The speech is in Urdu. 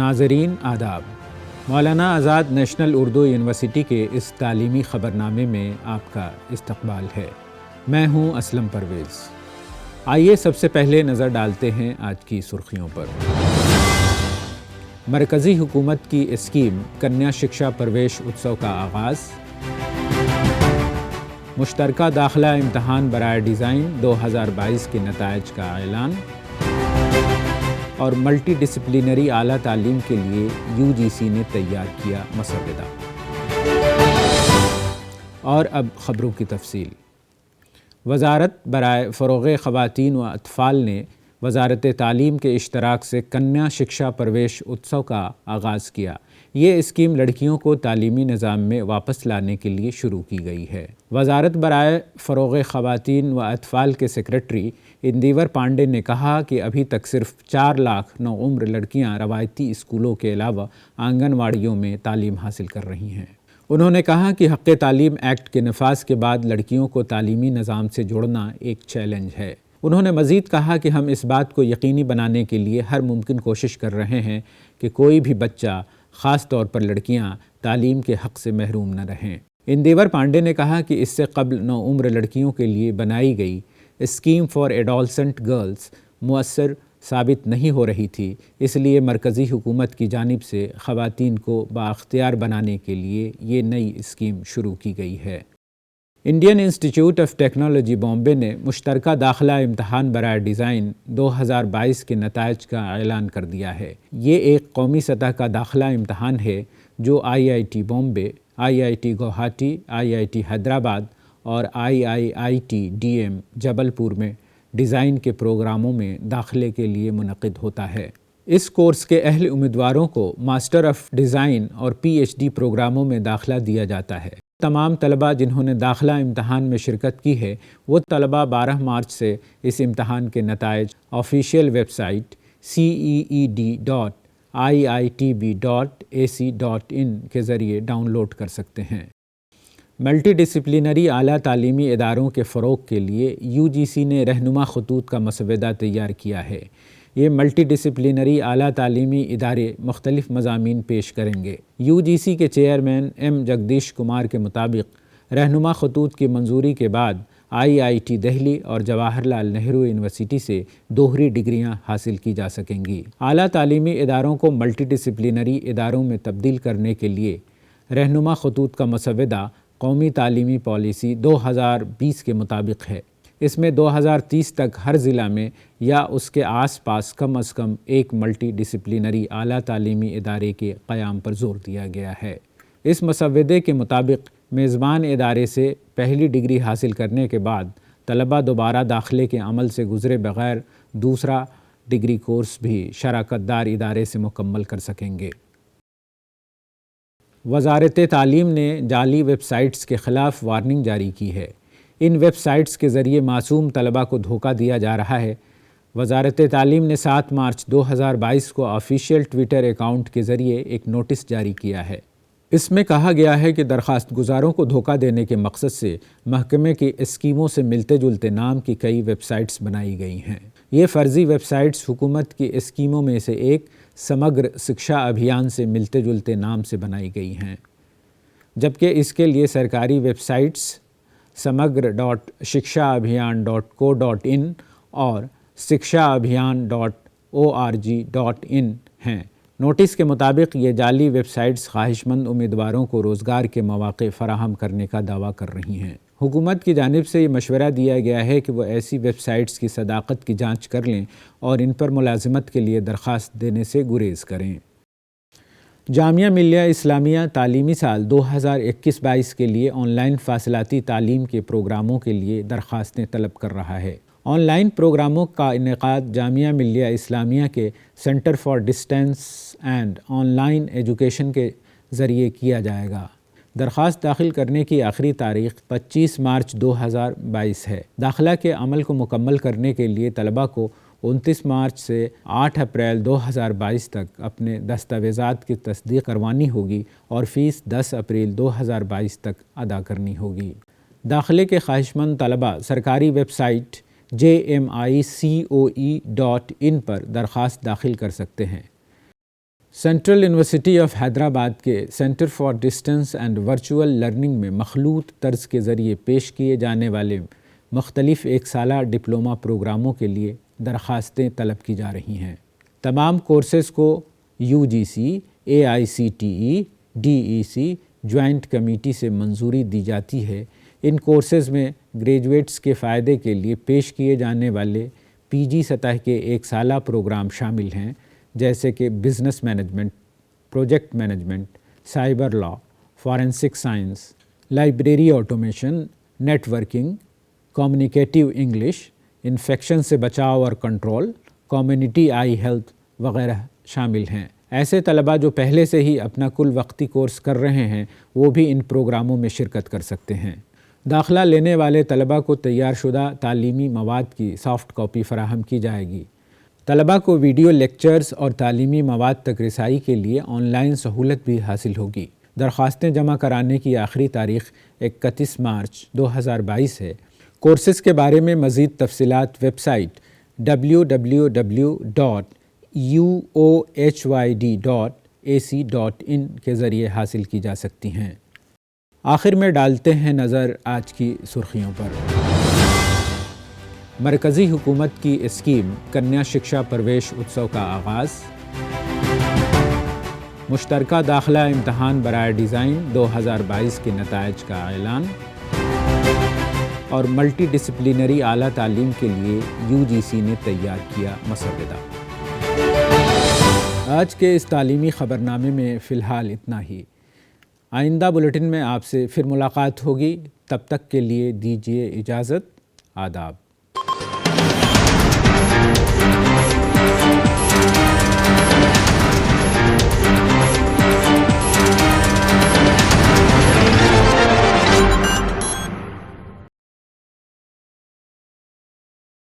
ناظرین آداب، مولانا آزاد نیشنل اردو یونیورسٹی کے اس تعلیمی خبرنامے میں آپ کا استقبال ہے۔ میں ہوں اسلم پرویز۔ آئیے سب سے پہلے نظر ڈالتے ہیں آج کی سرخیوں پر۔ مرکزی حکومت کی اسکیم کنیا شکشا پرویش اتسو کا آغاز، مشترکہ داخلہ امتحان برائے ڈیزائن 2022 کے نتائج کا اعلان، اور ملٹی ڈسپلینری اعلیٰ تعلیم کے لیے UGC نے تیار کیا مسودہ۔ اور اب خبروں کی تفصیل۔ وزارت برائے فروغ خواتین و اطفال نے وزارت تعلیم کے اشتراک سے کنیا شکشا پرویش اتسو کا آغاز کیا۔ یہ اسکیم لڑکیوں کو تعلیمی نظام میں واپس لانے کے لیے شروع کی گئی ہے۔ وزارت برائے فروغ خواتین و اطفال کے سیکرٹری اندیور پانڈے نے کہا کہ ابھی تک صرف 4 لاکھ نوعمر لڑکیاں روایتی اسکولوں کے علاوہ آنگن واڑیوں میں تعلیم حاصل کر رہی ہیں۔ انہوں نے کہا کہ حق تعلیم ایکٹ کے نفاذ کے بعد لڑکیوں کو تعلیمی نظام سے جوڑنا ایک چیلنج ہے۔ انہوں نے مزید کہا کہ ہم اس بات کو یقینی بنانے کے لیے ہر ممکن کوشش کر رہے ہیں کہ کوئی بھی بچہ، خاص طور پر لڑکیاں، تعلیم کے حق سے محروم نہ رہیں۔ اندیور پانڈے نے کہا کہ اس سے قبل نوعمر لڑکیوں کے لیے بنائی گئی اسکیم فار ایڈولسنٹ گرلز مؤثر ثابت نہیں ہو رہی تھی، اس لیے مرکزی حکومت کی جانب سے خواتین کو بااختیار بنانے کے لیے یہ نئی اسکیم شروع کی گئی ہے۔ Indian institute of technology Bombay نے مشترکہ داخلہ امتحان برائے ڈیزائن 2022 کے نتائج کا اعلان کر دیا ہے۔ یہ ایک قومی سطح کا داخلہ امتحان ہے جو IIT Bombay, IIT Guwahati, IIT Hyderabad اور IIIT DM جبل پور میں ڈیزائن کے پروگراموں میں داخلے کے لیے منعقد ہوتا ہے۔ اس کورس کے اہل امیدواروں کو ماسٹر آف ڈیزائن اور PhD پروگراموں میں داخلہ دیا جاتا ہے۔ تمام طلباء جنہوں نے داخلہ امتحان میں شرکت کی ہے وہ طلباء 12 مارچ سے اس امتحان کے نتائج آفیشیل ویب سائٹ ceed.iitb.ac.in کے ذریعے ڈاؤن لوڈ کر سکتے ہیں۔ ملٹی ڈسپلینری اعلیٰ تعلیمی اداروں کے فروغ کے لیے UGC نے رہنما خطوط کا مسودہ تیار کیا ہے۔ یہ ملٹی ڈسپلینری اعلیٰ تعلیمی ادارے مختلف مضامین پیش کریں گے۔ UGC کے چیئرمین M جگدیش کمار کے مطابق رہنما خطوط کی منظوری کے بعد IIT دہلی اور جواہر لال نہرو یونیورسٹی سے دوہری ڈگریاں حاصل کی جا سکیں گی۔ اعلیٰ تعلیمی اداروں کو ملٹی ڈسپلینری اداروں میں تبدیل کرنے کے لیے رہنما خطوط کا مسودہ قومی تعلیمی پالیسی 2020 کے مطابق ہے۔ اس میں 2030 تک ہر ضلع میں یا اس کے آس پاس کم از کم ایک ملٹی ڈسپلینری اعلیٰ تعلیمی ادارے کے قیام پر زور دیا گیا ہے۔ اس مسودے کے مطابق میزبان ادارے سے پہلی ڈگری حاصل کرنے کے بعد طلباء دوبارہ داخلے کے عمل سے گزرے بغیر دوسرا ڈگری کورس بھی شراکت دار ادارے سے مکمل کر سکیں گے۔ وزارت تعلیم نے جعلی ویب سائٹس کے خلاف وارننگ جاری کی ہے۔ ان ویب سائٹس کے ذریعے معصوم طلباء کو دھوکہ دیا جا رہا ہے۔ وزارت تعلیم نے 7 مارچ 2022 کو آفیشیل ٹویٹر اکاؤنٹ کے ذریعے ایک نوٹس جاری کیا ہے۔ اس میں کہا گیا ہے کہ درخواست گزاروں کو دھوکہ دینے کے مقصد سے محکمے کی اسکیموں سے ملتے جلتے نام کی کئی ویب سائٹس بنائی گئی ہیں۔ یہ فرضی ویب سائٹس حکومت کی اسکیموں میں سے ایک سمگر شکشا ابھیان سے ملتے جلتے نام سے بنائی گئی ہیں، جبکہ اس کے لیے سرکاری ویب سائٹس samagra.shikshaabhiyan.co.in اور shikshaabhiyan.org.in ہیں۔ نوٹس کے مطابق یہ جعلی ویب سائٹس خواہش مند امیدواروں کو روزگار کے مواقع فراہم کرنے کا دعویٰ کر رہی ہیں۔ حکومت کی جانب سے یہ مشورہ دیا گیا ہے کہ وہ ایسی ویب سائٹس کی صداقت کی جانچ کر لیں اور ان پر ملازمت کے لیے درخواست دینے سے گریز کریں۔ جامعہ ملیہ اسلامیہ تعلیمی سال 2021-22 کے لیے آن لائن فاصلاتی تعلیم کے پروگراموں کے لیے درخواستیں طلب کر رہا ہے۔ آن لائن پروگراموں کا انعقاد جامعہ ملیہ اسلامیہ کے centre for distance and on line education کے ذریعے کیا جائے گا۔ درخواست داخل کرنے کی آخری تاریخ 25 مارچ 2022 ہے۔ داخلہ کے عمل کو مکمل کرنے کے لیے طلباء کو 29 مارچ سے 8 اپریل 2022 تک اپنے دستاویزات کی تصدیق کروانی ہوگی اور فیس 10 اپریل 2022 تک ادا کرنی ہوگی۔ داخلے کے خواہشمند طلباء سرکاری ویب سائٹ jmicoe.in پر درخواست داخل کر سکتے ہیں۔ سینٹرل یونیورسٹی آف حیدرآباد کے centre for distance and virtual learning میں مخلوط طرز کے ذریعے پیش کیے جانے والے مختلف ایک سالہ ڈپلومہ پروگراموں کے لیے درخواستیں طلب کی جا رہی ہیں۔ تمام کورسز کو UGC، AICTE، DEC joint committee سے منظوری دی جاتی ہے۔ ان کورسز میں گریجویٹس کے فائدے کے لیے پیش کیے جانے والے PG سطح کے ایک سالہ پروگرام شامل ہیں، جیسے کہ business management, project management, cyber law, forensic science, library automation, networking, communicative English, infection سے بچاؤ اور کنٹرول، کمیونٹی آئی ہیلتھ وغیرہ شامل ہیں۔ ایسے طلباء جو پہلے سے ہی اپنا کل وقتی کورس کر رہے ہیں وہ بھی ان پروگراموں میں شرکت کر سکتے ہیں۔ داخلہ لینے والے طلباء کو تیار شدہ تعلیمی مواد کی سافٹ کاپی فراہم کی جائے گی۔ طلباء کو ویڈیو لیکچرز اور تعلیمی مواد تک رسائی کے لیے آن لائن سہولت بھی حاصل ہوگی۔ درخواستیں جمع کرانے کی آخری تاریخ 31 مارچ 2022 ہے۔ کورسز کے بارے میں مزید تفصیلات ویب سائٹ www.uohyd.ac.in کے ذریعے حاصل کی جا سکتی ہیں۔ آخر میں ڈالتے ہیں نظر آج کی سرخیوں پر۔ مرکزی حکومت کی اسکیم کنیا شکشا پرویش اتسو کا آغاز۔ مشترکہ داخلہ امتحان برائے ڈیزائن 2022 کے نتائج کا اعلان۔ اور ملٹی ڈسپلینری اعلیٰ تعلیم کے لیے UGC نے تیار کیا مسودہ۔ آج کے اس تعلیمی خبرنامے میں فی الحال اتنا ہی۔ آئندہ بلیٹن میں آپ سے پھر ملاقات ہوگی، تب تک کے لیے دیجیے اجازت۔ آداب۔